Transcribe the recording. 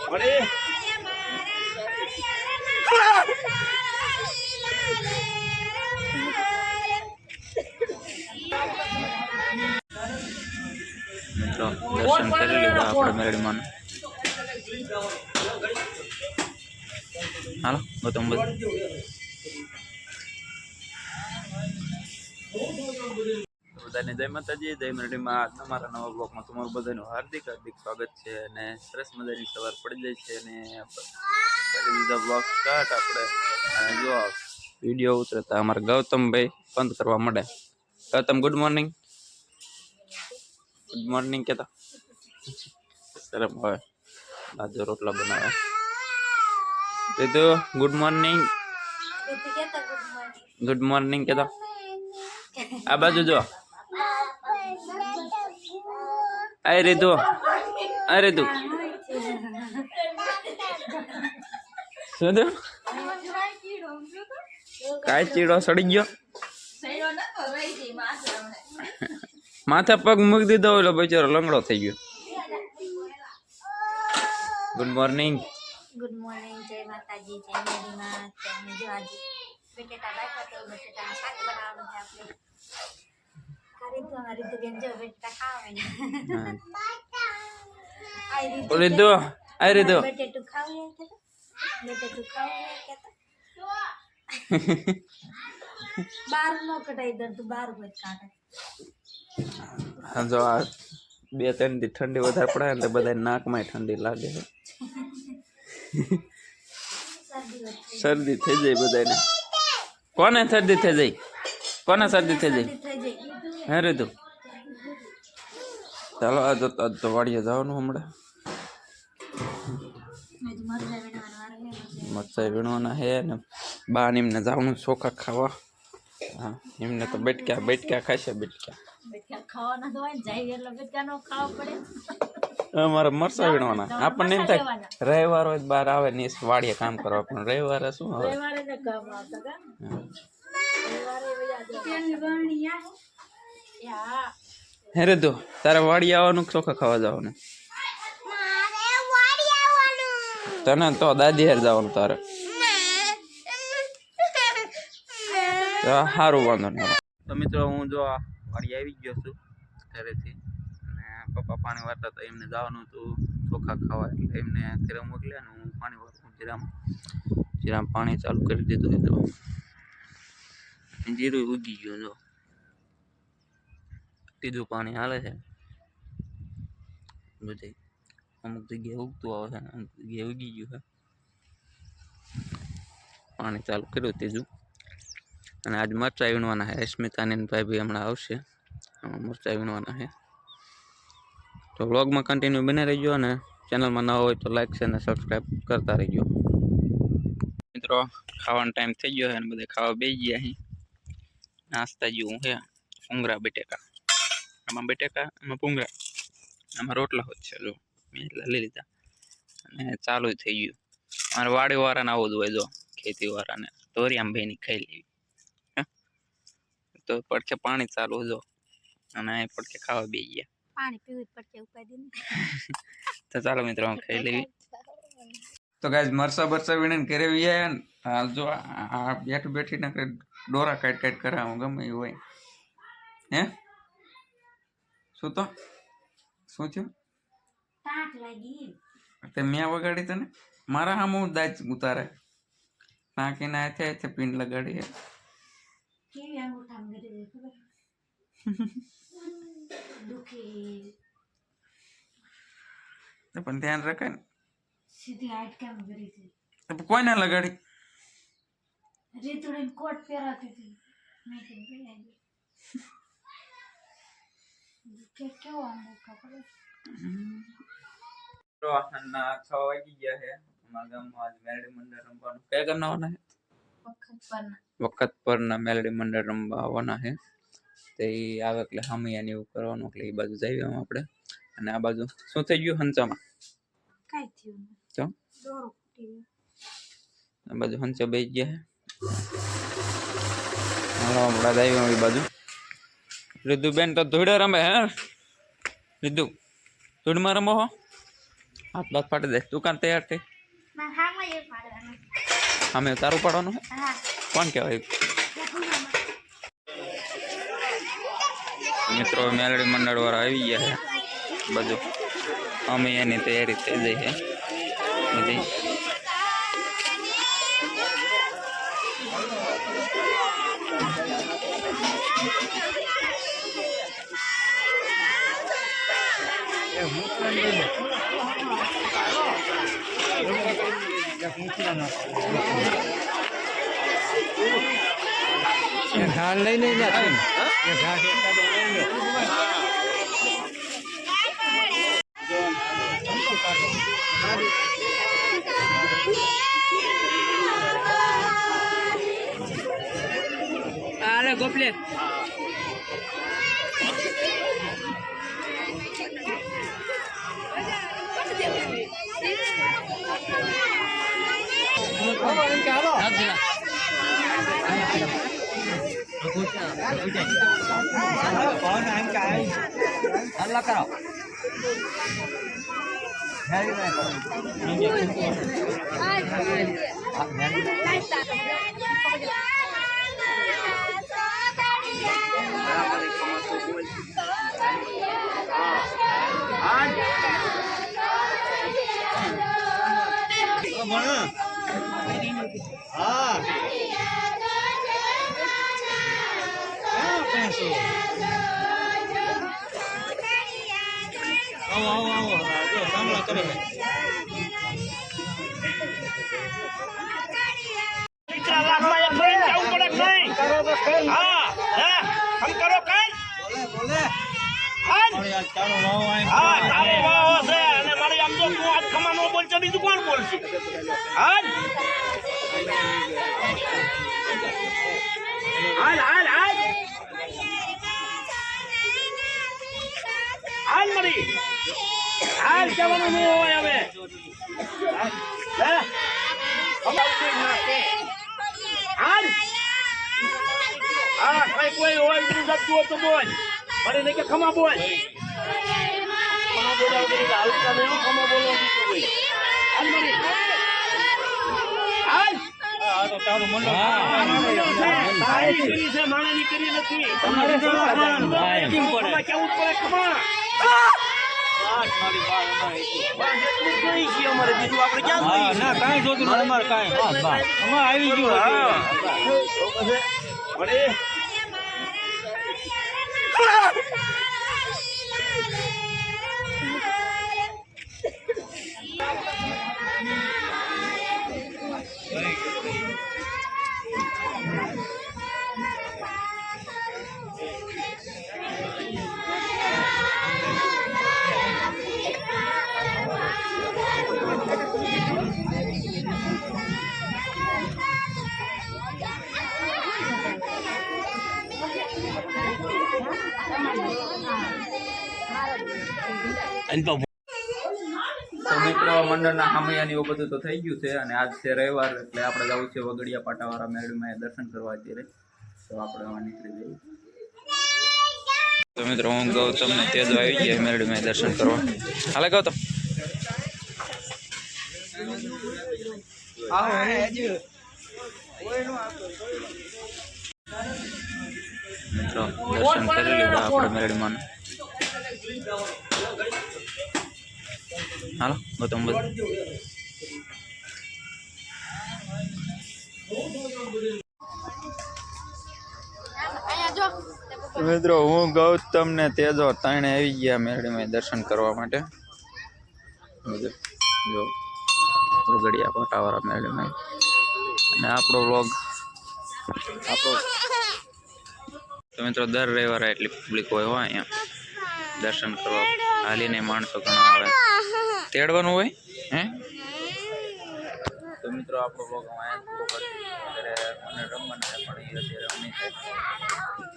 મિત્રો દર્શન કરી લીધા આપણે મેરડીમાં. હાલો ગૌતમ બધાને જય માતાજી, જય મેરડીમાં. તમારા નવા બ્લોગમાં તમારું બધાનું હાર્દિક સ્વાગત છે. અને સરસ મજાની સવાર પડી જાય છે અને કરી દીધા બ્લોગ સ્ટાર્ટ આપણે. અને જો વિડીયો ઉતરતા અમારા ગૌતમભાઈ બંધ કરવા માંડે. Gautam good morning. Good morning કહેતા શરમ આવે. બાજુ રોટલા બનાવે. રીતુ ગુડ મોર્નિંગ. ગુડ મોર્નિંગ કહેતા. આ બાજુ જો. આ રીતુ, આ રીતુ શું થયું? કાંઈ ચીડો સડી ગયો. માથે પગ મૂકી દીધો એટલે બિચારો લંગડો થઈ ગયો. Good morning. Good morning. જય માતાજી, જય મેરડીમાં. તમે જો આજે બટેટા બાફા તો બટેટાનું શાક બનાવવાનું છે આપણે. રીતુ અમારી રીતુ બેન જો બટેટા ખાવાની. રીતુ, આ રીતુ બટેટું ખાવું કે બટેટું ખાવું કે બાર નો કટાઈ દે તું બાર કોઈ કાઢે. હા જો આ 2-3 દી ઠંડી વધારે પડે ને તો બધા નાકમાં ઠંડી લાગે છે. શરદી થઈ જાય બધાને. કોને શરદી થઈ જાય? કોને શરદી થઈ જાય? હે રીતુ ચાલો આ તો વાડીએ જવાનું હમણાં. મરચાઈ વીણવાના હે ને બા ને એમને જવાનું ચોખા ખાવા. હા એમને તો બેટક્યા ખાશે. બેટક્યા ખાવાના તો હોય જાય એટલે બેટકા નો ખાવા પડે. અમારે મરચા વીણવાના. આપણને એમ થાય રવિવાર હોય બહાર આવે ને વાડીએ કામ કરવા, પણ રવિવારે શું આવે? હે રે તો તારે વાડી આવવાનું ચોખા ખાવા જવાનું? તને તો દાદી હારે જવાનું તારે. સારું વાંધો નહીં. તો મિત્રો હું જો આ વાડી આવી ગયો છું ઘરેથી. અને પપ્પા પાણી વારતા તો એમને જવાનું હતું ચોખા ખાવા, એટલે એમને ઘરે મોકલ્યા ને હું પાણી વારું. જીરામ પાણી ચાલુ કરી દીધું. તો જીરું ઉગી ગયું. જો ત્રીજું પાણી હાલે છે. બધે અમુક જગ્યાએ ઉગતું આવે છે, અમુક જગ્યાએ ઉગી ગયું છે. પાણી ચાલુ કર્યું ત્રીજું. અને આજ મરચાં વીણવાના છે. સ્મિતાને ભાઈ બી હમણાં આવશે. મરચાં વીણવાના છે. તો વ્લોગમાં કન્ટિન્યુ બને રહીજો. અને ચેનલમાં ન હોય તો લાઈક છે અને સબસ્ક્રાઈબ કરતા રહીજો. મિત્રો ખાવાનો ટાઈમ થઈ ગયો છે અને બધા ખાવા બેસી ગયા છે. નાસ્તા જેવું છે. ભૂંગળા બટેકા. આમાં બટેકા, આમાં ભૂંગળા, આમાં રોટલા હોય છે. જો મેં એટલા લઈ લીધા અને ચાલુ થઈ ગયું. મારે વાડી વાળાને આવું જ હોય. જો ખેતી વાળાને તોરિયામ ભાઈની ખાઈ લેવી. તો પડખે પાણી ચાલુ જો અને પડખે ખાવા બેસી ગયા. પાણી પીવું પડશે ઉપાડી. તો ચાલો મિત્રો ખાઈ લેવી. તો ગાઈસ મરસા વીણીને ઘરે વ્યા ને જો આ બેઠી ને ડોરા કાટ કરાવું ગમે એવું હોય. હે શું તો શું થયું? ટાટ લાગી. તે મેં વગાડી તને મારા હામું દાજ ઉતારે નાખીને હાથે પીન લગાડી. કેવી અંગૂઠા કરી ખબર દુખી પણ ધ્યાન રખાય ને. સીધી હાઈટ કેમ કરી હતી? કોઈને લગાડી? રીતુડીને કોટ પહેરાતી હતી. મેં કીધું કેવો અંગૂઠો ખબર? 6 વાગી ગયા છે. અમારા ગામમાં આજ મેલડી મંડળ રમવાનું. કયા ગામના આવવાના છે? વખત પરના મેલડી મંડળ રમવા આવવાના છે. તે આવે એટલે હામિયાને એવું કરવાનું. એટલે એ બાજુ જઈએ આપણે. અને આ બાજુ શું થઈ ગયું હંચામાં? કાંઈ થયું તો દોરો ફૂટી ગયો. આ બાજુ હંચા બેસી ગયા છે. હાલો આપણા જઈએ એ બાજુ. રીધુ બેન તો ધૂળે રમે હે? રીધુ ધૂળમાં રમો હો? હાથ બાથ ફાટી દે દુકાન તૈયાર થઈ અમે તારું પાડવાનું હે કોણ કહેવાય મિત્રો મેલડી મંડળ વાળા આવી ગયા છે બધું અમે એની તૈયારી થઈ જઈ છે બધી घाल नहीं नहीं जाते ये घास अरे गोपले अल्लाह करो બીજું કોણ બોલશે હાલ હાલ હાલ હાલ હાલ મળી હાલ જવાનું નહીં હોય હવે હાલ હા કઈ કોઈ હોય જતું હોય તો બોલ મને નહીં કે ખમા બોલ ખમા બોલાવ હાલકા નહીં ખમા બોલાવ હાલ મળી હાલ તારું મંડળ છે માણાની કરી નથી તમારે કેવું પડે ખમા ના કાંઈ જોતું અમારે કાંઈ અમારે આવી ગયું તો મિત્રો મંડળના ખામૈયાની એવું બધું તો થઈ ગયું છે અને આજ છે રવિવાર એટલે આપણે જવું છે વગડિયા પાટાવાળા મેળવીમાં દર્શન કરવા અત્યારે તો આપણે આમાં નીકળી જઈએ તો મિત્રો હું ગૌતમ ને તેજ આવી ગયા મેળવીમાં દર્શન કરવા હાલે ગૌતમ મિત્રો દર્શન કરી લીધા આપણે મેળવીમાં હાલો ગૌતમ બોલ મિત્રો હું ગૌતમ ને તેજો ત્રણે આવી ગયા મેળવીમાં દર્શન કરવા માટે જો વગડિયા પાટાવાળા મેળવીમાં અને આપણો વ્લોગ આપણો તો મિત્રો દર રવિવારે એટલી પબ્લિક હોય અહીંયા દર્શન કરવા હાલીને માણસો ઘણા આવે તેડવાનું હોય હે તો મિત્રો આપણો બ્લોગ અહીંયા પૂરો કરીએ ત્યારે મને રમવાના પણ એ અત્યારે રમી